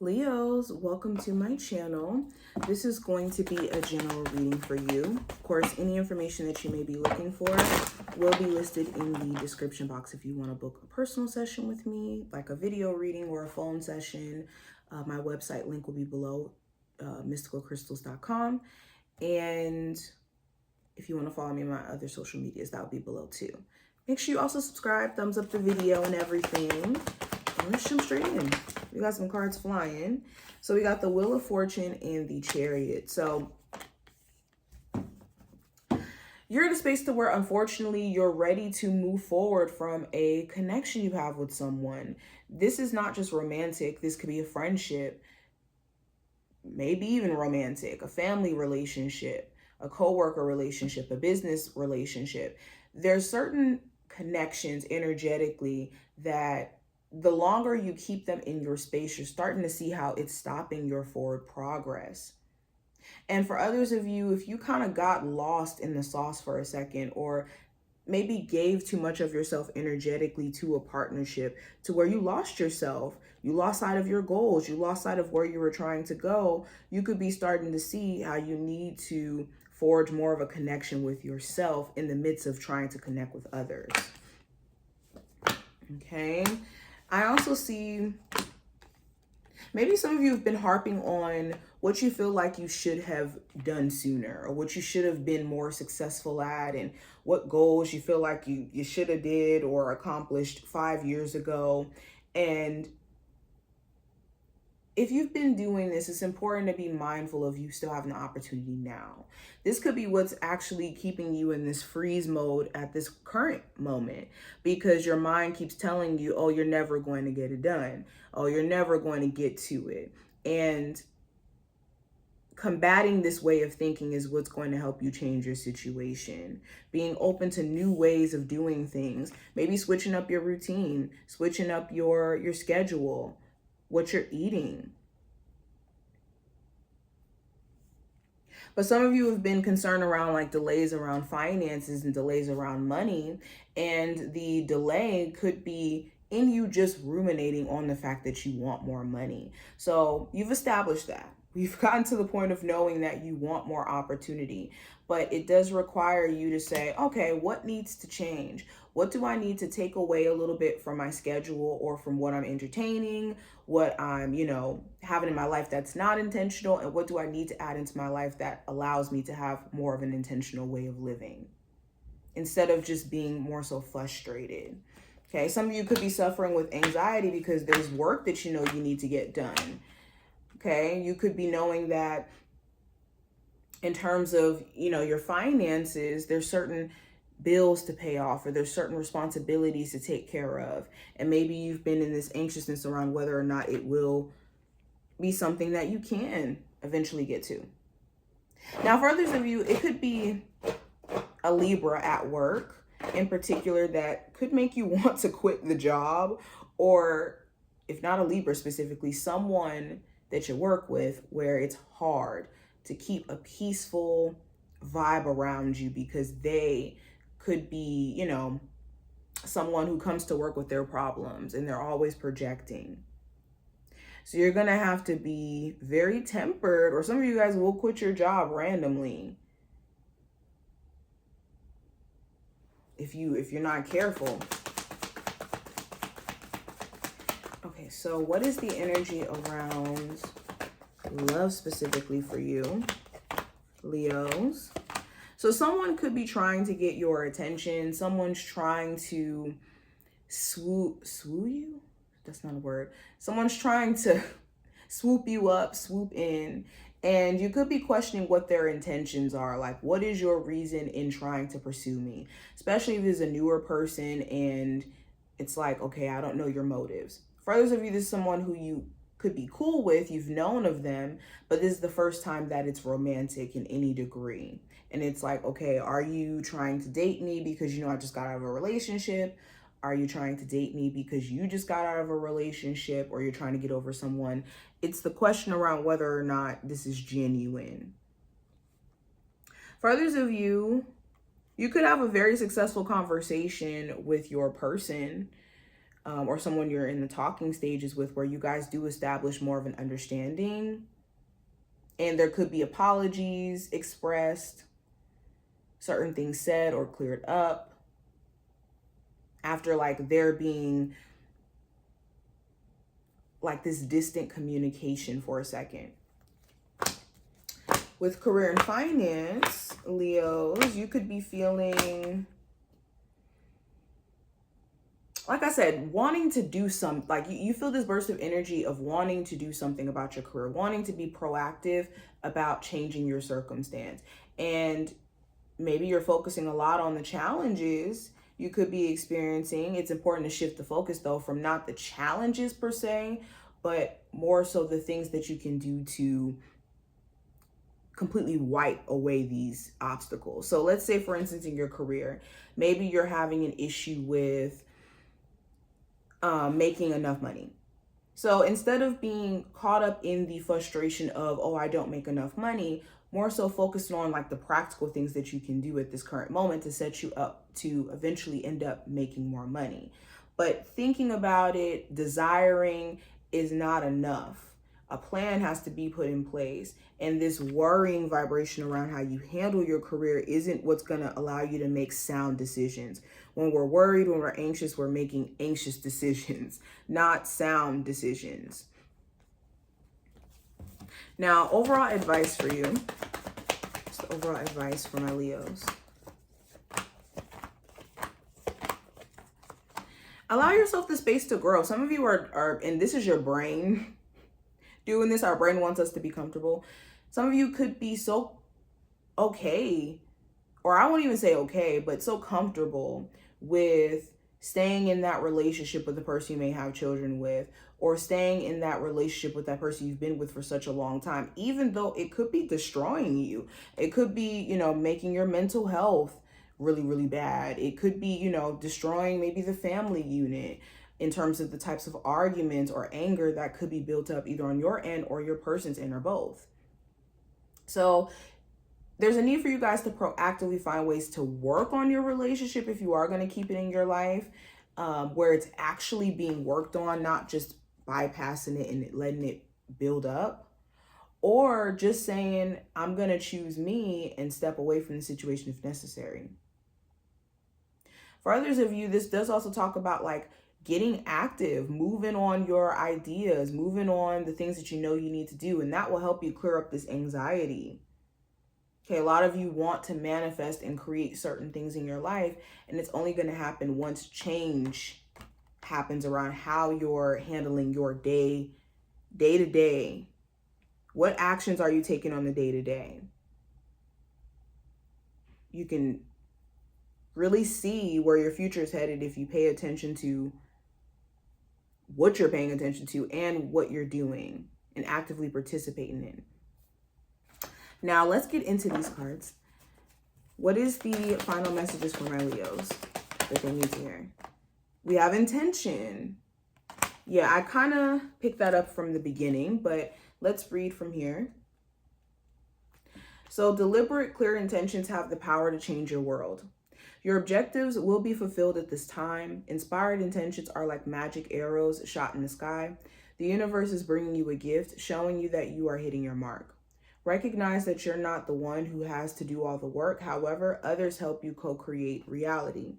Leos, welcome to my channel. This is going to be a general reading for you. Of course, any information that you may be looking for will be listed in the description box if you want to book a personal session with me, like a video reading or a phone session. My website link will be below, mysticalcrystals.com. And if you want to follow me on my other social medias, that will be below too. Make sure you also subscribe, thumbs up the video and everything. Let's jump straight in. We got some cards flying. So we got the Wheel of Fortune and the Chariot. So you're in a space to where, unfortunately, you're ready to move forward from a connection you have with someone. This is not just romantic. This could be a friendship, maybe even romantic, a family relationship, a coworker relationship, a business relationship. There's certain connections energetically that the longer you keep them in your space, you're starting to see how it's stopping your forward progress. And for others of you, if you kind of got lost in the sauce for a second, or maybe gave too much of yourself energetically to a partnership to where you lost yourself, you lost sight of your goals, you lost sight of where you were trying to go, you could be starting to see how you need to forge more of a connection with yourself in the midst of trying to connect with others. Okay. I also see maybe some of you have been harping on what you feel like you should have done sooner, or what you should have been more successful at, and what goals you feel like you should have did or accomplished 5 years ago. And if you've been doing this, it's important to be mindful of you still having the opportunity now. This could be what's actually keeping you in this freeze mode at this current moment, because your mind keeps telling you, oh, you're never going to get it done. Oh, you're never going to get to it. And combating this way of thinking is what's going to help you change your situation. Being open to new ways of doing things, maybe switching up your routine, switching up your schedule, what you're eating. But some of you have been concerned around like delays around finances and delays around money. And the delay could be in you just ruminating on the fact that you want more money. So you've established that. We've gotten to the point of knowing that you want more opportunity, but it does require you to say, okay, what needs to change? What do I need to take away a little bit from my schedule or from what I'm entertaining, what I'm, having in my life that's not intentional, and what do I need to add into my life that allows me to have more of an intentional way of living instead of just being more so frustrated. Okay, some of you could be suffering with anxiety because there's work that you need to get done. Okay, you could be knowing that in terms of, your finances, there's certain bills to pay off, or there's certain responsibilities to take care of. And maybe you've been in this anxiousness around whether or not it will be something that you can eventually get to. Now, for others of you, it could be a Libra at work in particular that could make you want to quit the job, or if not a Libra specifically, someone that you work with where it's hard to keep a peaceful vibe around you because they could be, someone who comes to work with their problems and they're always projecting. So you're going to have to be very tempered, or some of you guys will quit your job randomly if you're not careful. Okay, so what is the energy around love specifically for you, Leos? So someone could be trying to get your attention. Someone's trying to swoop you? That's not a word. Someone's trying to swoop you up, swoop in, and you could be questioning what their intentions are. Like, what is your reason in trying to pursue me? Especially if it's a newer person and it's like, okay, I don't know your motives. For others of you, this is someone who you could be cool with, you've known of them, but this is the first time that it's romantic in any degree. And it's like, okay, are you trying to date me because I just got out of a relationship? Are you trying to date me because you just got out of a relationship, or you're trying to get over someone? It's the question around whether or not this is genuine. For others of you, you could have a very successful conversation with your person. or someone you're in the talking stages with, where you guys do establish more of an understanding. And there could be apologies expressed, certain things said or cleared up after like there being like this distant communication for a second. With career and finance, Leos, you could be feeling, like I said, wanting to do something. Like you feel this burst of energy of wanting to do something about your career, wanting to be proactive about changing your circumstance. And maybe you're focusing a lot on the challenges you could be experiencing. It's important to shift the focus though from not the challenges per se, but more so the things that you can do to completely wipe away these obstacles. So let's say, for instance, in your career, maybe you're having an issue with making enough money. So instead of being caught up in the frustration of, oh, I don't make enough money, more so focusing on like the practical things that you can do at this current moment to set you up to eventually end up making more money. But thinking about it, desiring is not enough. A plan has to be put in place. And this worrying vibration around how you handle your career isn't what's going to allow you to make sound decisions. When we're worried, when we're anxious, we're making anxious decisions, not sound decisions. Now, overall advice for you. Just overall advice for my Leos. Allow yourself the space to grow. Some of you are, and this is your brain doing this. Our brain wants us to be comfortable. Some of you could be so okay, or I won't even say okay, but so comfortable with staying in that relationship with the person you may have children with, or staying in that relationship with that person you've been with for such a long time, even though it could be destroying you. It could be, making your mental health really, really bad. It could be, destroying maybe the family unit in terms of the types of arguments or anger that could be built up either on your end or your person's end or both. So there's a need for you guys to proactively find ways to work on your relationship if you are going to keep it in your life, where it's actually being worked on, not just bypassing it and letting it build up, or just saying, I'm going to choose me and step away from the situation if necessary. For others of you, this does also talk about like getting active, moving on your ideas, moving on the things that you know you need to do, and that will help you clear up this anxiety. Okay, a lot of you want to manifest and create certain things in your life, and it's only going to happen once change happens around how you're handling your day to day. What actions are you taking on the day to day? You can really see where your future is headed if you pay attention to what you're paying attention to and what you're doing and actively participating in. Now, let's get into these cards. What is the final messages for my Leos that they need to hear? We have intention. Yeah, I kind of picked that up from the beginning, but let's read from here. So, deliberate, clear intentions have the power to change your world. Your objectives will be fulfilled at this time. Inspired intentions are like magic arrows shot in the sky. The universe is bringing you a gift, showing you that you are hitting your mark. Recognize that you're not the one who has to do all the work. However, others help you co-create reality.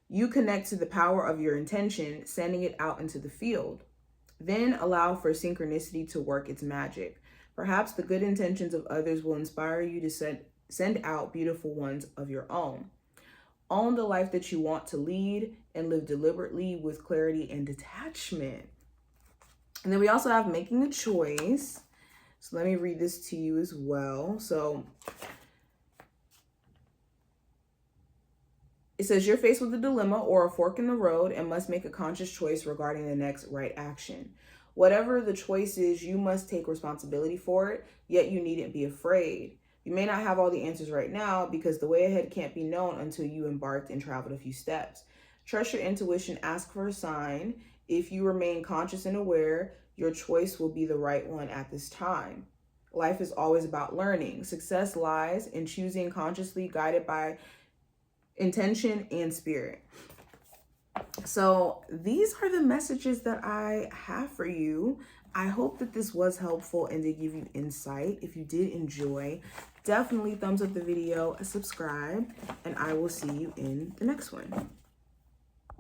You connect to the power of your intention, sending it out into the field. Then allow for synchronicity to work its magic. Perhaps the good intentions of others will inspire you to send out beautiful ones of your own. Own the life that you want to lead and live deliberately with clarity and detachment. And then we also have making a choice. So let me read this to you as well. So it says you're faced with a dilemma or a fork in the road and must make a conscious choice regarding the next right action. Whatever the choice is, you must take responsibility for it, yet you needn't be afraid. You may not have all the answers right now because the way ahead can't be known until you embarked and traveled a few steps. Trust your intuition, ask for a sign. If you remain conscious and aware, your choice will be the right one at this time. Life is always about learning. Success lies in choosing consciously, guided by intention and spirit. So these are the messages that I have for you. I hope that this was helpful and to give you insight. If you did enjoy, definitely thumbs up the video, subscribe, and I will see you in the next one.